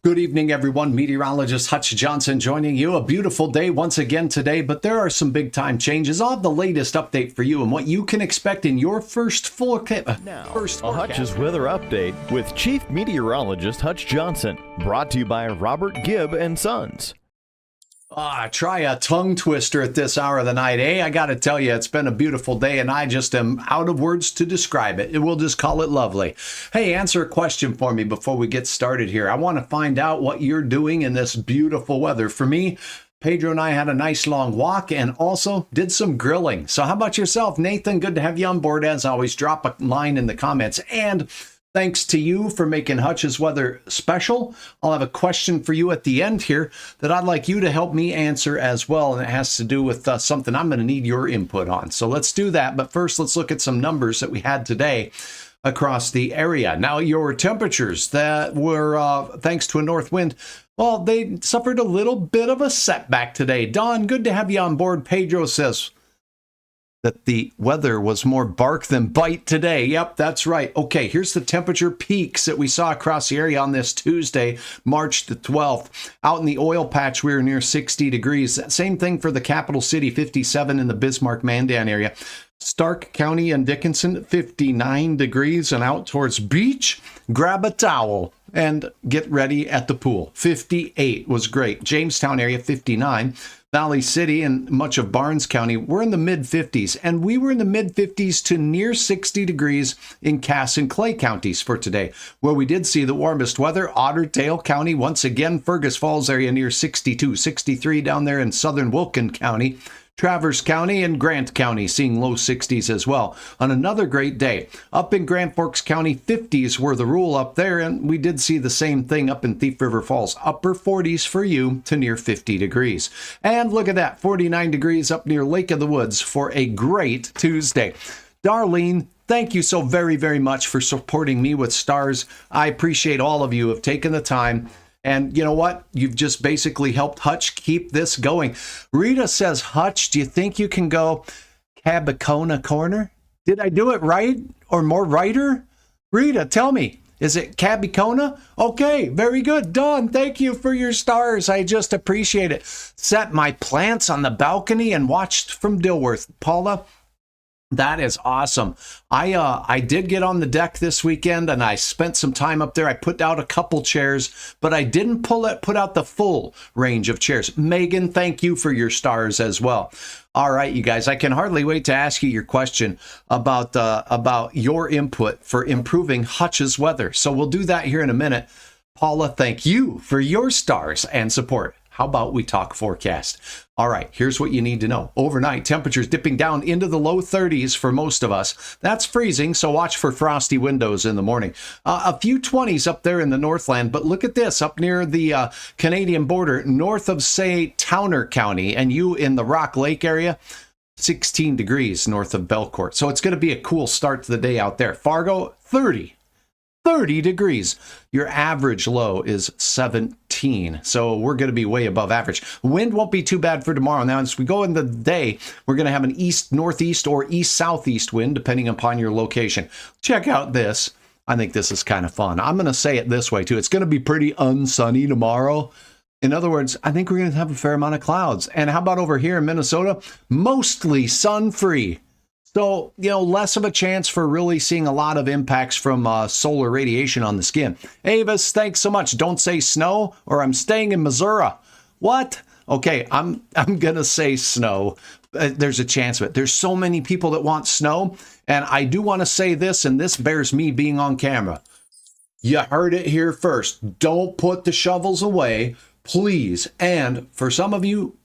Good evening, everyone. Meteorologist Hutch Johnson joining you. A beautiful day once again today, but there are some big time changes. I'll have the latest update for you and what you can expect in your first forecast. Now, a Hutch's weather update with Chief Meteorologist Hutch Johnson, brought to you by Robert Gibb and Sons. Try a tongue twister at this hour of the night, eh? I gotta tell you, it's been a beautiful day and I just am out of words to describe it. We'll just call it lovely. Hey, answer a question for me before we get started here. I want to find out what you're doing in this beautiful weather. For me, Pedro and I had a nice long walk and also did some grilling. So how about yourself, Nathan? Good to have you on board. As always, drop a line in the comments. And thanks to you for making Hutch's weather special. I'll have a question for you at the end here that I'd like you to help me answer as well. And it has to do with something I'm going to need your input on. So let's do that. But first, let's look at some numbers that we had today across the area. Now, your temperatures that were, thanks to a north wind, well, they suffered a little bit of a setback today. Don, good to have you on board. Pedro says that the weather was more bark than bite today. Yep, that's right. Okay, here's the temperature peaks that we saw across the area on this Tuesday, March the 12th. Out in the oil patch, we were near 60 degrees. Same thing for the capital city, 57 in the Bismarck-Mandan area. Stark County and Dickinson, 59 degrees. And out towards Beach, grab a towel and get ready at the pool. 58 was great. Jamestown area, 59. Valley City and much of Barnes County, we're in the mid-50s, and we were in the mid-50s to near 60 degrees in Cass and Clay counties for today. Where we did see the warmest weather, Otter Tail County, once again, Fergus Falls area near 62, 63 down there in southern Wilkin County. Traverse County and Grant County seeing low 60s as well. On another great day, up in Grand Forks County, 50s were the rule up there, and we did see the same thing up in Thief River Falls. Upper 40s for you to near 50 degrees. And look at that, 49 degrees up near Lake of the Woods for a great Tuesday. Darlene, thank you so very, very much for supporting me with stars. I appreciate all of you who have taken the time. And you know what? You've just basically helped Hutch keep this going. Rita says, Hutch, do you think you can go Cabacona Corner? Did I do it right or more righter? Rita, tell me, is it Cabacona? Okay, very good. Dawn, thank you for your stars. I just appreciate it. Set my plants on the balcony and watched from Dilworth. Paula, that is awesome. I did get on the deck this weekend and I spent some time up there. I put out a couple chairs, but I didn't put out the full range of chairs. Megan, thank you for your stars as well. All right, you guys, I can hardly wait to ask you your question about your input for improving Hutch's weather. So we'll do that here in a minute. Paula, thank you for your stars and support. How about we talk forecast? All right, here's what you need to know. Overnight, temperatures dipping down into the low 30s for most of us. That's freezing, so watch for frosty windows in the morning. A few 20s up there in the Northland, but look at this, up near the Canadian border, north of, say, Towner County, and you in the Rock Lake area, 16 degrees north of Belcourt. So it's going to be a cool start to the day out there. Fargo, 30 degrees. Your average low is 17. So we're going to be way above average. Wind won't be too bad for tomorrow. Now, as we go in the day, we're going to have an east-northeast or east-southeast wind, depending upon your location. Check out this. I think this is kind of fun. I'm going to say it this way, too. It's going to be pretty unsunny tomorrow. In other words, I think we're going to have a fair amount of clouds. And how about over here in Minnesota? Mostly sun-free. So, less of a chance for really seeing a lot of impacts from solar radiation on the skin. Avis, thanks so much. Don't say snow or I'm staying in Missouri. What? Okay, I'm going to say snow. There's a chance of it. There's so many people that want snow. And I do want to say this, and this bears me being on camera. You heard it here first. Don't put the shovels away, please. And for some of you,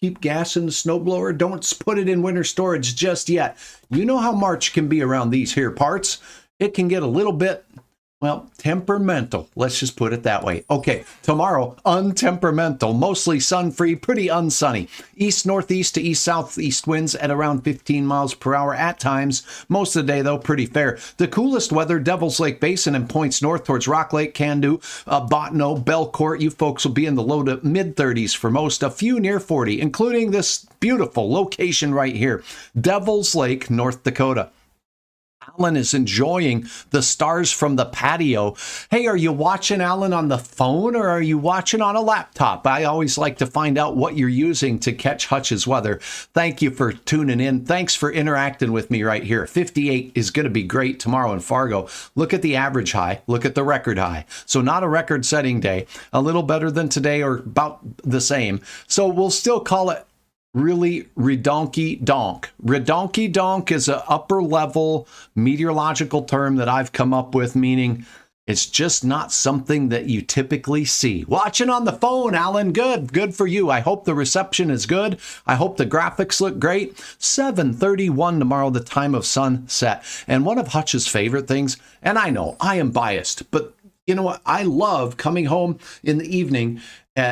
keep gas in the snowblower. Don't put it in winter storage just yet. You know how March can be around these here parts. It can get a little bit, well, temperamental. Let's just put it that way. Okay, tomorrow, untemperamental, mostly sun-free, pretty unsunny. East-northeast to east-southeast winds at around 15 miles per hour at times. Most of the day, though, pretty fair. The coolest weather, Devil's Lake Basin and points north towards Rock Lake, Candu, Bottineau, Belcourt. You folks will be in the low to mid-30s for most, a few near 40, including this beautiful location right here, Devil's Lake, North Dakota. Alan is enjoying the stars from the patio. Hey, are you watching, Alan, on the phone or are you watching on a laptop? I always like to find out what you're using to catch Hutch's weather. Thank you for tuning in. Thanks for interacting with me right here. 58 is going to be great tomorrow in Fargo. Look at the average high. Look at the record high. So not a record-setting day. A little better than today or about the same. So we'll still call it really redonky donk. Redonky donk is an upper level meteorological term that I've come up with, meaning it's just not something that you typically see. Watching on the phone, Alan. Good for you. I hope the reception is good. I hope the graphics look great. 7:31 tomorrow, the time of sunset. And one of Hutch's favorite things, and I know I am biased, but you know what? I love coming home in the evening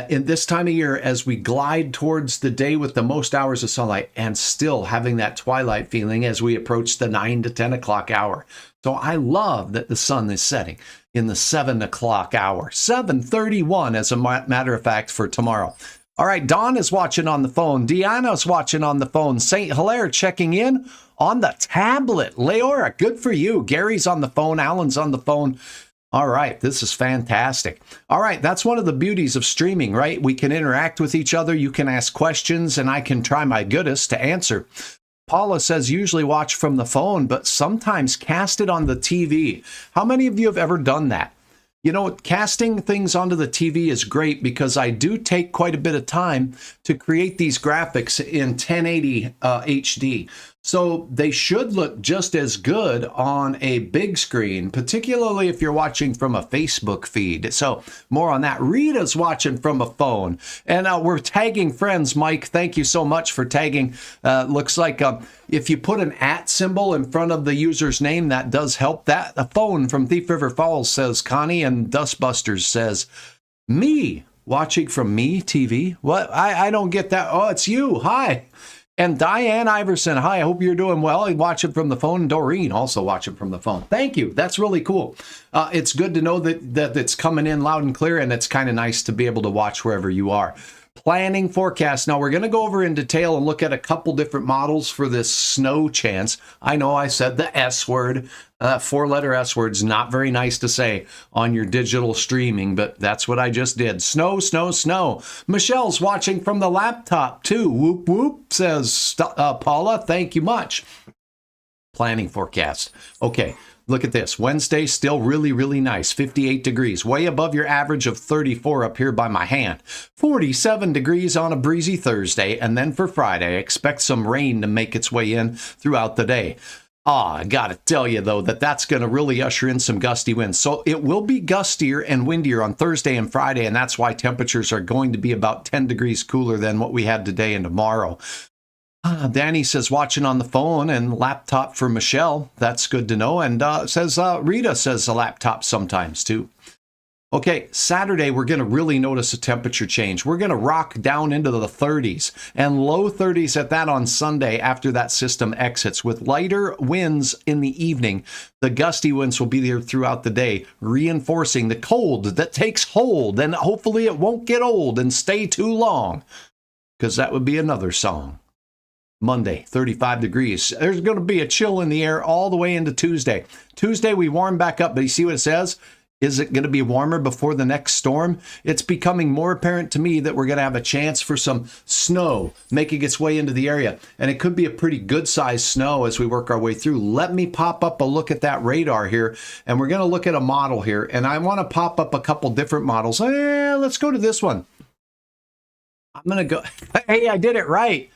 in this time of year as we glide towards the day with the most hours of sunlight and still having that twilight feeling as we approach the 9 to 10 o'clock hour. So I love that the sun is setting in the 7 o'clock hour. 7:31 as a matter of fact for tomorrow. All right, Dawn is watching on the phone. Deanna's watching on the phone. St. Hilaire checking in on the tablet. Leora, good for you. Gary's on the phone. Alan's on the phone. All right, this is fantastic. All right, that's one of the beauties of streaming, right? We can interact with each other. You can ask questions, and I can try my goodest to answer. Paula says usually watch from the phone, but sometimes cast it on the TV. How many of you have ever done that? You know, casting things onto the TV is great because I do take quite a bit of time to create these graphics in 1080 HD. So they should look just as good on a big screen, particularly if you're watching from a Facebook feed. So more on that. Rita's watching from a phone. And we're tagging friends, Mike. Thank you so much for tagging. Looks like if you put an @ symbol in front of the user's name, that does help. That a phone from Thief River Falls, says Connie, and Dustbusters says, me watching from me TV? What? I don't get that. Oh, it's you. Hi. And Diane Iverson, hi, I hope you're doing well. I watch it from the phone. And Doreen also watch it from the phone. Thank you. That's really cool. It's good to know that it's coming in loud and clear, and it's kind of nice to be able to watch wherever you are. Planning forecast. Now, we're going to go over in detail and look at a couple different models for this snow chance. I know I said the S word, 4-letter S word's not very nice to say on your digital streaming, but that's what I just did. Snow, snow, snow. Michelle's watching from the laptop too. Whoop, whoop, says Paula. Thank you much. Planning forecast. Okay. Look at this. Wednesday, still really, really nice. 58 degrees, way above your average of 34 up here by my hand. 47 degrees on a breezy Thursday. And then for Friday, expect some rain to make its way in throughout the day. I got to tell you, though, that's going to really usher in some gusty winds. So it will be gustier and windier on Thursday and Friday, and that's why temperatures are going to be about 10 degrees cooler than what we had today and tomorrow. Danny says watching on the phone and laptop for Michelle. That's good to know. And says Rita says a laptop sometimes too. Okay, Saturday, we're going to really notice a temperature change. We're going to rock down into the 30s and low 30s at that on Sunday after that system exits with lighter winds in the evening. The gusty winds will be there throughout the day, reinforcing the cold that takes hold. And hopefully it won't get old and stay too long, because that would be another song. Monday, 35 degrees. There's going to be a chill in the air all the way into Tuesday. Tuesday, we warm back up, but you see what it says? Is it going to be warmer before the next storm? It's becoming more apparent to me that we're going to have a chance for some snow making its way into the area. And it could be a pretty good sized snow as we work our way through. Let me pop up a look at that radar here. And we're going to look at a model here. And I want to pop up a couple different models. Let's go to this one. I'm going to go. Hey, I did it right.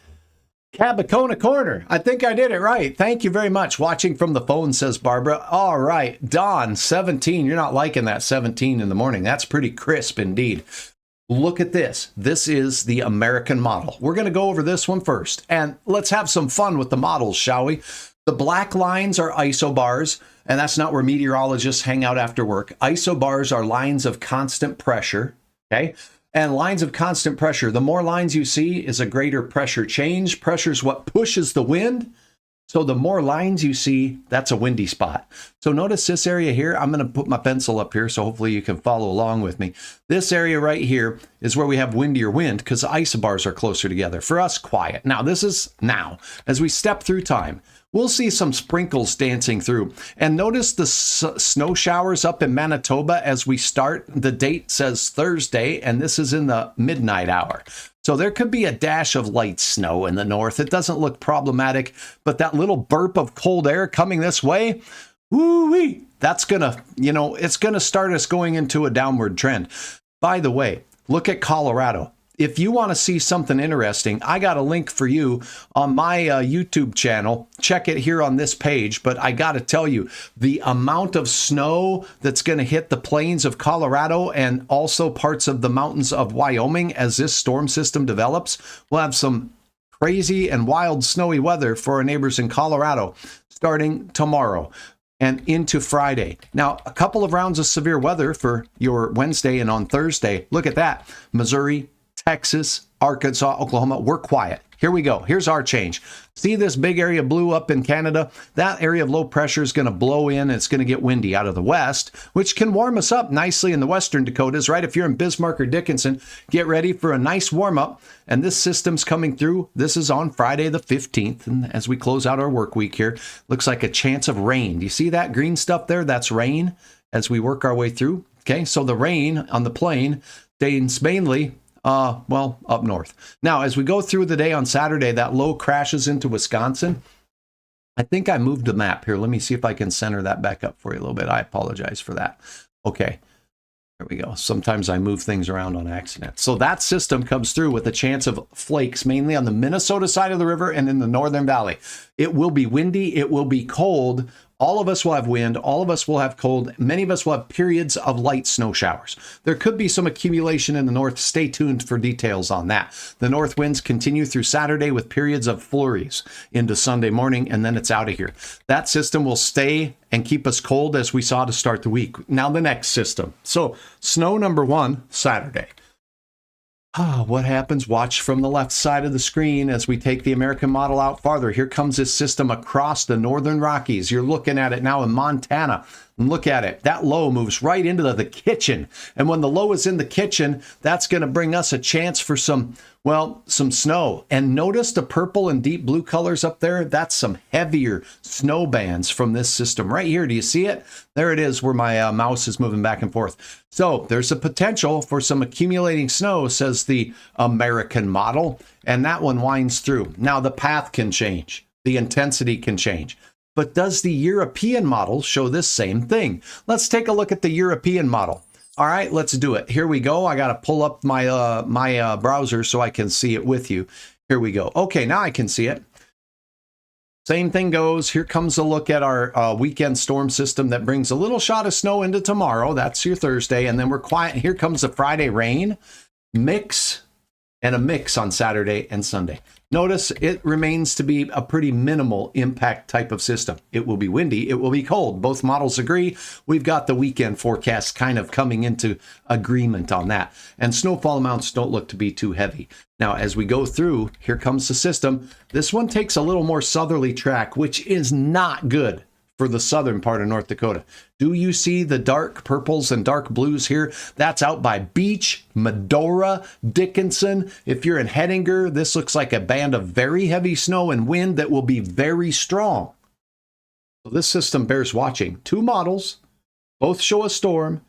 Cabacona Corner. I think I did it right. Thank you very much. Watching from the phone, says Barbara. All right. Dawn, 17. You're not liking that 17 in the morning. That's pretty crisp indeed. Look at this. This is the American model. We're going to go over this one first. And let's have some fun with the models, shall we? The black lines are isobars, and that's not where meteorologists hang out after work. Isobars are lines of constant pressure. Okay. And lines of constant pressure, the more lines you see is a greater pressure change. Pressure is what pushes the wind. So the more lines you see, that's a windy spot. So notice this area here. I'm going to put my pencil up here so hopefully you can follow along with me. This area right here is where we have windier wind because the isobars are closer together. For us, quiet. Now, this is now. As we step through time, we'll see some sprinkles dancing through. And notice the snow showers up in Manitoba as we start. The date says Thursday, and this is in the midnight hour. So there could be a dash of light snow in the north. It doesn't look problematic, but that little burp of cold air coming this way, woo-wee, that's gonna, it's gonna start us going into a downward trend. By the way, look at Colorado. If you want to see something interesting, I got a link for you on my YouTube channel. Check it here on this page. But I got to tell you, the amount of snow that's going to hit the plains of Colorado and also parts of the mountains of Wyoming as this storm system develops, we'll have some crazy and wild snowy weather for our neighbors in Colorado starting tomorrow and into Friday. Now, a couple of rounds of severe weather for your Wednesday and on Thursday. Look at that. Missouri, Texas, Arkansas, Oklahoma, we're quiet. Here we go. Here's our change. See this big area blue up in Canada? That area of low pressure is going to blow in. It's going to get windy out of the west, which can warm us up nicely in the western Dakotas, right? If you're in Bismarck or Dickinson, get ready for a nice warm up. And this system's coming through. This is on Friday the 15th. And as we close out our work week here, looks like a chance of rain. Do you see that green stuff there? That's rain as we work our way through. Okay, so the rain on the plain stays mainly up north. Now, as we go through the day on Saturday, that low crashes into Wisconsin. I think I moved the map here. Let me see if I can center that back up for you a little bit. I apologize for that. Okay. There we go. Sometimes I move things around on accident. So that system comes through with a chance of flakes, mainly on the Minnesota side of the river and in the northern valley. It will be windy. It will be cold. All of us will have wind. All of us will have cold. Many of us will have periods of light snow showers. There could be some accumulation in the north. Stay tuned for details on that. The north winds continue through Saturday with periods of flurries into Sunday morning, and then it's out of here. That system will stay and keep us cold as we saw to start the week. Now the next system. So snow number 1, Saturday. What happens? Watch from the left side of the screen as we take the American model out farther. Here comes this system across the northern Rockies. You're looking at it now in Montana. Look at it. That low moves right into the kitchen. And when the low is in the kitchen, that's going to bring us a chance for some snow. And notice the purple and deep blue colors up there. That's some heavier snow bands from this system right here. Do you see it? There it is where my mouse is moving back and forth. So there's a potential for some accumulating snow, says the American model. And that one winds through. Now the path can change. The intensity can change. But does the European model show this same thing? Let's take a look at the European model. All right, let's do it. Here we go. I got to pull up my browser so I can see it with you. Here we go. Okay, now I can see it. Same thing goes. Here comes a look at our weekend storm system that brings a little shot of snow into tomorrow. That's your Thursday. And then we're quiet. Here comes the Friday rain. Mix and a mix on Saturday and Sunday. Notice it remains to be a pretty minimal impact type of system. It will be windy. It will be cold. Both models agree. We've got the weekend forecast kind of coming into agreement on that. And snowfall amounts don't look to be too heavy. Now, as we go through, here comes the system. This one takes a little more southerly track, which is not good for the southern part of North Dakota. Do you see the dark purples and dark blues here? That's out by Beach, Medora, Dickinson. If you're in Hettinger, this looks like a band of very heavy snow and wind that will be very strong. So this system bears watching. 2 models, both show a storm,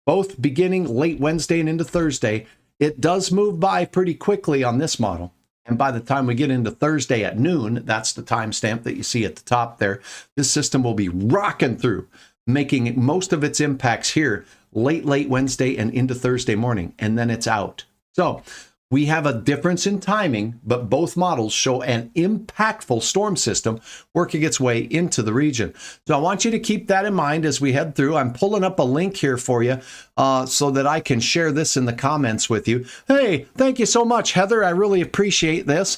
both beginning late Wednesday and into Thursday. It does move by pretty quickly on this model. And by the time we get into Thursday at noon, that's the timestamp that you see at the top there, this system will be rocking through, making most of its impacts here late Wednesday and into Thursday morning, and then it's out. So we have a difference in timing, but both models show an impactful storm system working its way into the region. So I want you to keep that in mind as we head through. I'm pulling up a link here for you so that I can share this in the comments with you. Hey, thank you so much, Heather. I really appreciate this.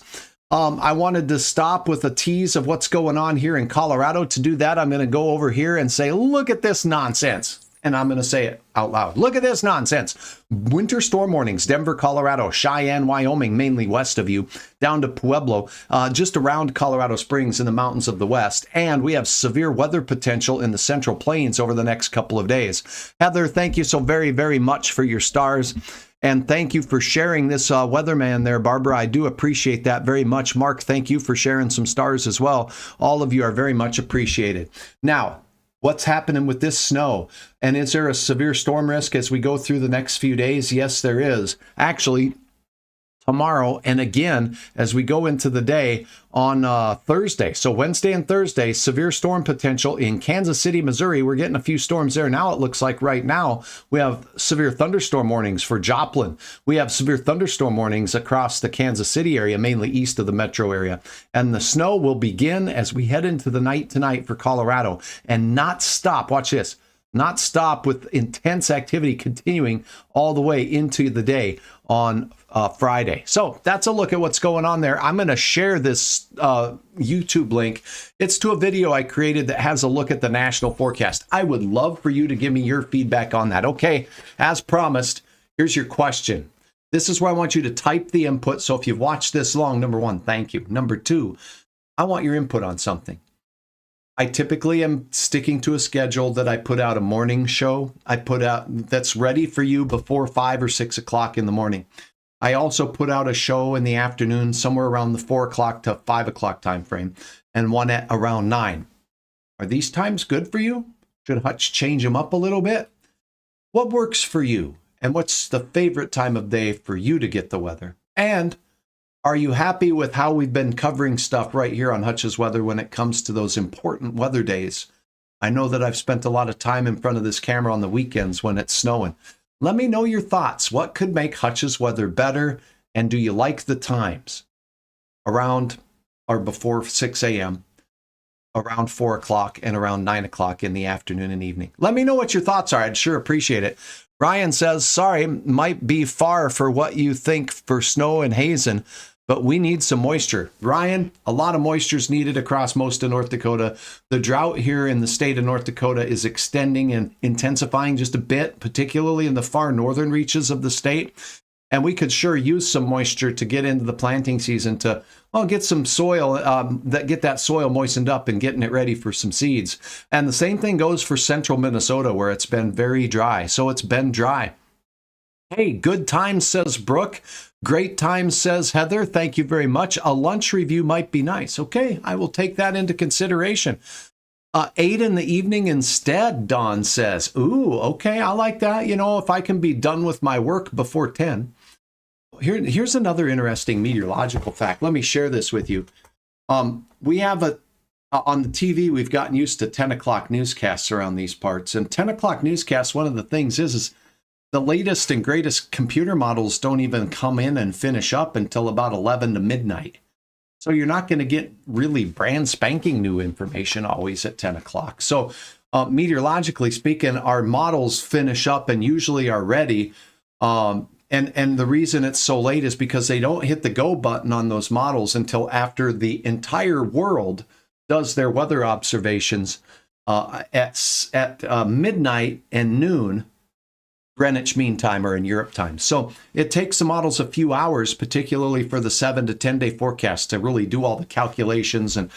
I wanted to stop with a tease of what's going on here in Colorado. To do that, I'm going to go over here and say, look at this nonsense. and I'm going to say it out loud. Look at this nonsense. Winter storm warnings, Denver, Colorado, Cheyenne, Wyoming, mainly west of you, down to Pueblo, just around Colorado Springs in the mountains of the west. And we have severe weather potential in the Central Plains over the next couple of days. Heather, thank you so very, very much for your stars. And thank you for sharing this weatherman there, Barbara. I do appreciate that very much. Mark, thank you for sharing some stars as well. All of you are very much appreciated. Now, what's happening with this snow? And is there a severe storm risk as we go through the next few days? Yes, there is. Actually, tomorrow and again as we go into the day on Thursday. So Wednesday and Thursday, severe storm potential in Kansas City, Missouri. We're getting a few storms there now. It looks like right now we have severe thunderstorm warnings for Joplin. We have severe thunderstorm warnings across the Kansas City area, mainly east of the metro area. And the snow will begin as we head into the night tonight for Colorado and not stop. Watch this. Not stop with intense activity continuing all the way into the day on Friday. So that's a look at what's going on there. I'm going to share this YouTube link. It's to a video I created that has a look at the national forecast. I would love for you to give me your feedback on that. Okay, as promised, here's your question. This is where I want you to type the input. So if you've watched this long, number one, thank you. Number two, I want your input on something. I typically am sticking to a schedule that I put out a morning show. I put out that's ready for you before 5 or 6 o'clock in the morning. I also put out a show in the afternoon, somewhere around the 4 o'clock to 5 o'clock time frame, and one at around 9. Are these times good for you? Should Hutch change them up a little bit? What works for you? And what's the favorite time of day for you to get the weather? And are you happy with how we've been covering stuff right here on Hutch's Weather when it comes to those important weather days? I know that I've spent a lot of time in front of this camera on the weekends when it's snowing. Let me know your thoughts. What could make Hutch's Weather better? And do you like the times? Around or before 6 a.m., around 4 o'clock, and around 9 o'clock in the afternoon and evening. Let me know what your thoughts are. I'd sure appreciate it. Ryan says, sorry, might be far for what you think for snow and hazen, but we need some moisture. Ryan, a lot of moisture is needed across most of North Dakota. The drought here in the state of North Dakota is extending and intensifying just a bit, particularly in the far northern reaches of the state. And we could sure use some moisture to get into the planting season to, well, get some soil, get that soil moistened up and getting it ready for some seeds. And the same thing goes for central Minnesota, where it's been very dry. So it's been dry. Hey, good times, says Brooke. Great times, says Heather. Thank you very much. A lunch review might be nice. Okay, I will take that into consideration. 8 in the evening instead, Dawn says. Ooh, okay, I like that. You know, if I can be done with my work before 10. Here's another interesting meteorological fact. Let me share this with you. We have on the TV, we've gotten used to 10 o'clock newscasts around these parts. And 10 o'clock newscasts, one of the things is the latest and greatest computer models don't even come in and finish up until about 11 to midnight. So you're not going to get really brand spanking new information always at 10 o'clock. So meteorologically speaking, our models finish up and usually are ready. And the reason it's so late is because they don't hit the go button on those models until after the entire world does their weather observations at midnight and noon, Greenwich Mean Time or in Europe time. So it takes the models a few hours, particularly for the 7 to 10 day forecast, to really do all the calculations and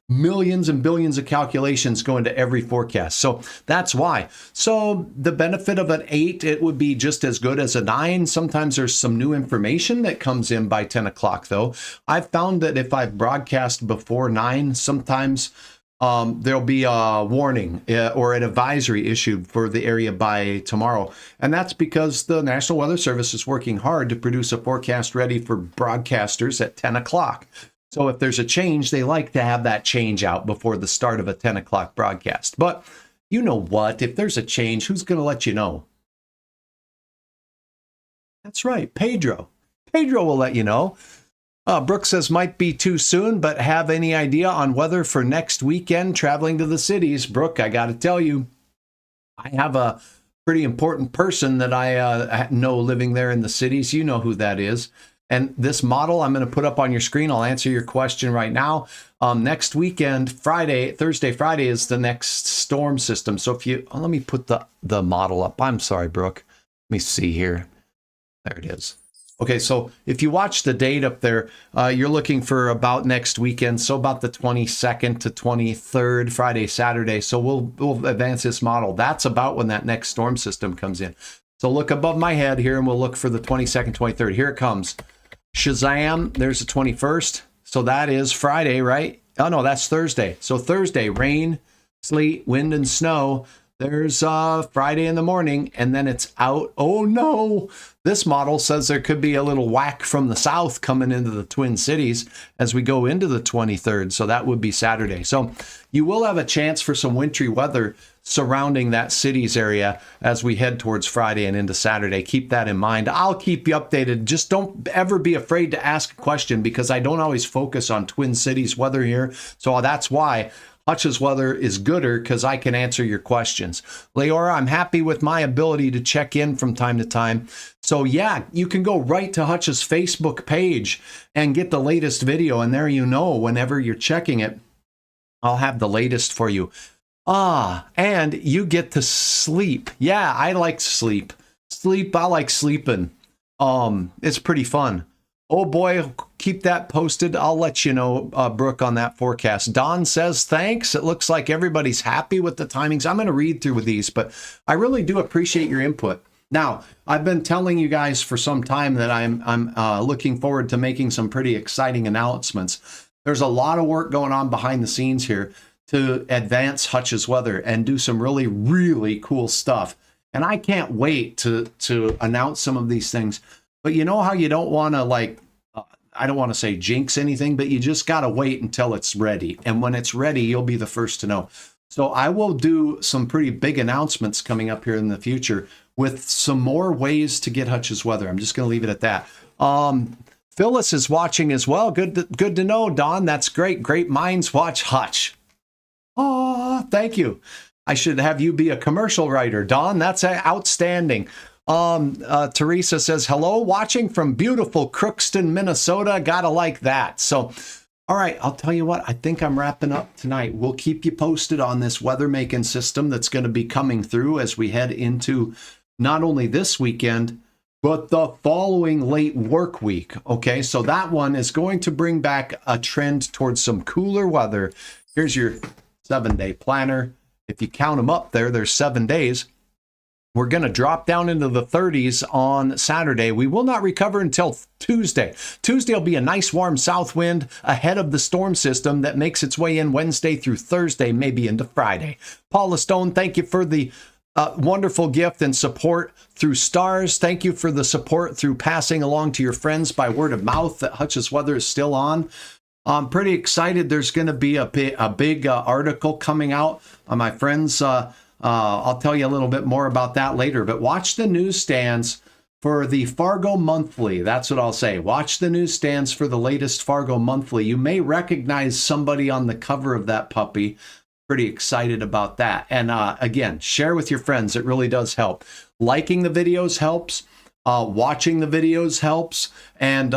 millions and billions of calculations go into every forecast. So that's why. So the benefit of an 8, it would be just as good as a 9. Sometimes there's some new information that comes in by 10 o'clock, though. I've found that if I've broadcast before 9, sometimes there'll be a warning or an advisory issued for the area by tomorrow. And that's because the National Weather Service is working hard to produce a forecast ready for broadcasters at 10 o'clock. So if there's a change, they like to have that change out before the start of a 10 o'clock broadcast. But you know what? If there's a change, who's going to let you know? That's right, Pedro. Pedro will let you know. Brooke says, might be too soon, but have any idea on weather for next weekend traveling to the cities? Brooke, I got to tell you, I have a pretty important person that I know living there in the cities. You know who that is. And this model I'm going to put up on your screen. I'll answer your question right now. Next weekend, Thursday, Friday is the next storm system. So if you, let me put the model up. I'm sorry, Brooke. Let me see here. There it is. Okay, so if you watch the date up there, you're looking for about next weekend, so about the 22nd to 23rd, Friday, Saturday. So we'll advance this model. That's about when that next storm system comes in. So look above my head here, and we'll look for the 22nd, 23rd. Here it comes. Shazam, there's the 21st. So that is Friday, right? Oh, no, that's Thursday. So Thursday, rain, sleet, wind, and snow. There's Friday in the morning, and then it's out. Oh, no. This model says there could be a little whack from the south coming into the Twin Cities as we go into the 23rd. So that would be Saturday. So you will have a chance for some wintry weather surrounding that cities area as we head towards Friday and into Saturday. Keep that in mind. I'll keep you updated. Just don't ever be afraid to ask a question, because I don't always focus on Twin Cities weather here. So that's why Hutch's weather is gooder, because I can answer your questions. Leora, I'm happy with my ability to check in from time to time. So yeah, you can go right to Hutch's Facebook page and get the latest video. And there you know, whenever you're checking it, I'll have the latest for you. And you get to sleep. Yeah, I like sleep. I like sleeping. It's pretty fun. Oh boy, keep that posted. I'll let you know, Brooke, on that forecast. Don says, thanks. It looks like everybody's happy with the timings. I'm going to read through with these, but I really do appreciate your input. Now, I've been telling you guys for some time that I'm looking forward to making some pretty exciting announcements. There's a lot of work going on behind the scenes here to advance Hutch's weather and do some really, really cool stuff. And I can't wait to announce some of these things. But you know how you don't want to, I don't want to say jinx anything, but you just got to wait until it's ready. And when it's ready, you'll be the first to know. So I will do some pretty big announcements coming up here in the future with some more ways to get Hutch's weather. I'm just going to leave it at that. Phyllis is watching as well. Good to know, Don. That's great. Great minds watch Hutch. Oh, thank you. I should have you be a commercial writer, Don. That's outstanding. Teresa says, hello, watching from beautiful Crookston, Minnesota. Gotta like that. So, all right, I'll tell you what, I think I'm wrapping up tonight. We'll keep you posted on this weather making system that's going to be coming through as we head into not only this weekend, but the following late work week. Okay, so that one is going to bring back a trend towards some cooler weather. Here's your 7-day planner. If you count them up there's 7 days. We're going to drop down into the 30s on Saturday. We will not recover until Tuesday. Tuesday will be a nice warm south wind ahead of the storm system that makes its way in Wednesday through Thursday, maybe into Friday. Paula Stone, thank you for the wonderful gift and support through stars. Thank you for the support through passing along to your friends by word of mouth that Hutch's weather is still on. I'm pretty excited. There's going to be a big article coming out. My friends, I'll tell you a little bit more about that later. But watch the newsstands for the Fargo Monthly. That's what I'll say. Watch the newsstands for the latest Fargo Monthly. You may recognize somebody on the cover of that puppy. Pretty excited about that. And again, share with your friends. It really does help. Liking the videos helps. Watching the videos helps, and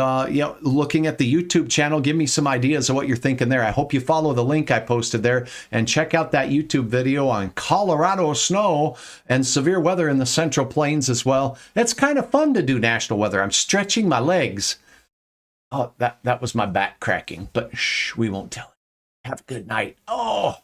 looking at the YouTube channel, give me some ideas of what you're thinking there. I hope you follow the link I posted there and check out that YouTube video on Colorado snow and severe weather in the Central Plains as well. It's kind of fun to do national weather. I'm stretching my legs. Oh, that was my back cracking, but shh, we won't tell it. Have a good night. Oh.